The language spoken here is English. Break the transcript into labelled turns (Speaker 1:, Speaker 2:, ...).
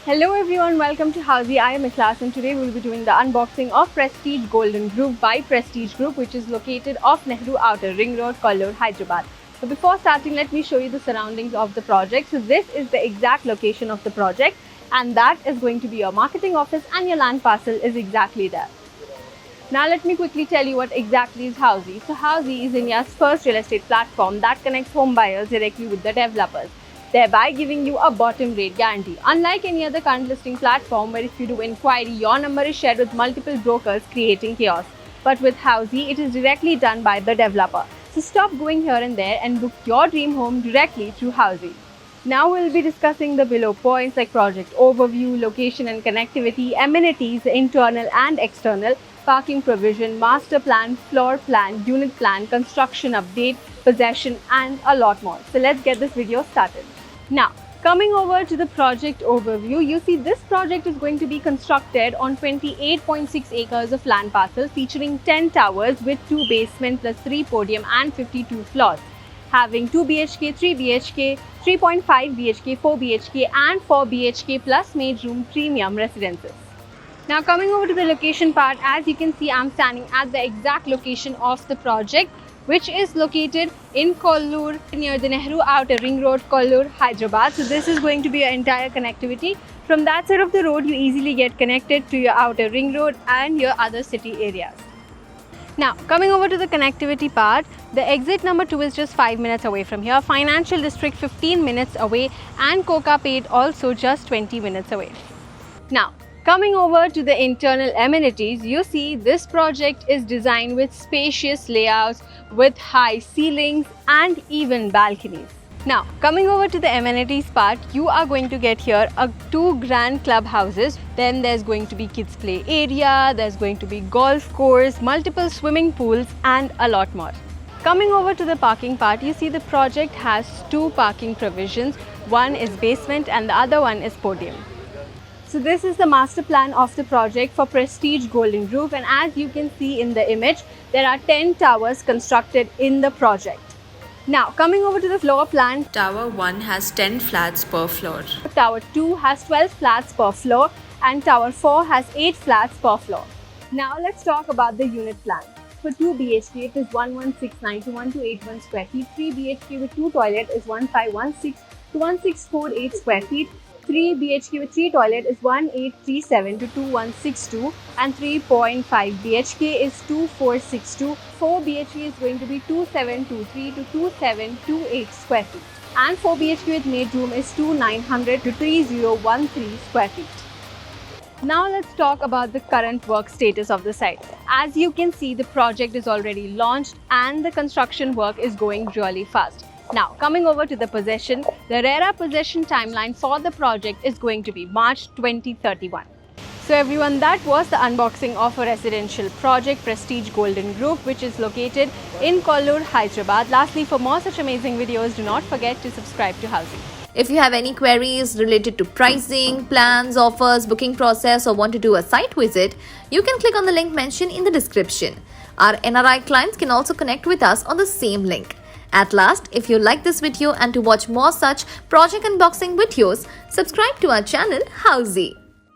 Speaker 1: Hello everyone, welcome to Housey. I am Ikhlas and today we will be doing the unboxing of Prestige Golden Groove by Prestige Group, which is located off Nehru Outer Ring Road, Kollur, Hyderabad. So before starting, let me show you the surroundings of the project. So this is the exact location of the project and that is going to be your marketing office and your land parcel is exactly there. Now let me quickly tell you what exactly is Housey. So Housey is India's first real estate platform that connects home buyers directly with the developers, thereby giving you a bottom rate guarantee. Unlike any other current listing platform where if you do inquiry, your number is shared with multiple brokers creating chaos. But with Housey, it is directly done by the developer. So stop going here and there and book your dream home directly through Housey. Now we'll be discussing the below points like project overview, location and connectivity, amenities, internal and external, parking provision, master plan, floor plan, unit plan, construction update, possession and a lot more. So let's get this video started. Now, coming over to the project overview, you see this project is going to be constructed on 28.6 acres of land parcel featuring 10 towers with 2 basements plus 3 podium and 52 floors, having 2 BHK, 3 BHK, 3.5 BHK, 4 BHK and 4 BHK plus maid room premium residences. Now coming over to the location part, as you can see, I'm standing at the exact location of the project, which is located in Kollur near the Nehru Outer Ring Road, Kollur, Hyderabad. So this is going to be your entire connectivity. From that side of the road, you easily get connected to your Outer Ring Road and your other city areas. Now coming over to the connectivity part, the exit number 2 is just 5 minutes away from here, Financial District 15 minutes away and Kokapet also just 20 minutes away. Now, coming over to the internal amenities, you see this project is designed with spacious layouts with high ceilings and even balconies. Now, coming over to the amenities part, you are going to get here 2 grand clubhouses. Then there's going to be kids play area, there's going to be golf course, multiple swimming pools and a lot more. Coming over to the parking part, you see the project has 2 parking provisions. One is basement and the other one is podium. So this is the master plan of the project for Prestige Golden Groove, and as you can see in the image, there are 10 towers constructed in the project. Now coming over to the floor plan,
Speaker 2: Tower 1 has 10 flats per floor.
Speaker 1: Tower 2 has 12 flats per floor and Tower 4 has 8 flats per floor. Now let's talk about the unit plan. For 2 BHK it is 1169 to 1281 square feet, 3 BHK with 2 toilet is 1516 to 1648 square feet, 3 BHK with 3 toilet is 1837 to 2162 and 3.5 BHK is 2462. 4 BHK is going to be 2723 to 2728 square feet and 4 BHK with maid room is 2900 to 3013 square feet. Now let's talk about the current work status of the site. As you can see, the project is already launched and the construction work is going really fast. Now, coming over to the possession, the RERA possession timeline for the project is going to be March 2031. So everyone, that was the unboxing of a residential project, Prestige Golden Groove, which is located in Kollur, Hyderabad. Lastly, for more such amazing videos, do not forget to subscribe to Housey.
Speaker 2: If you have any queries related to pricing, plans, offers, booking process or want to do a site visit, you can click on the link mentioned in the description. Our NRI clients can also connect with us on the same link. At last, if you like this video and to watch more such project unboxing videos, subscribe to our channel Housey.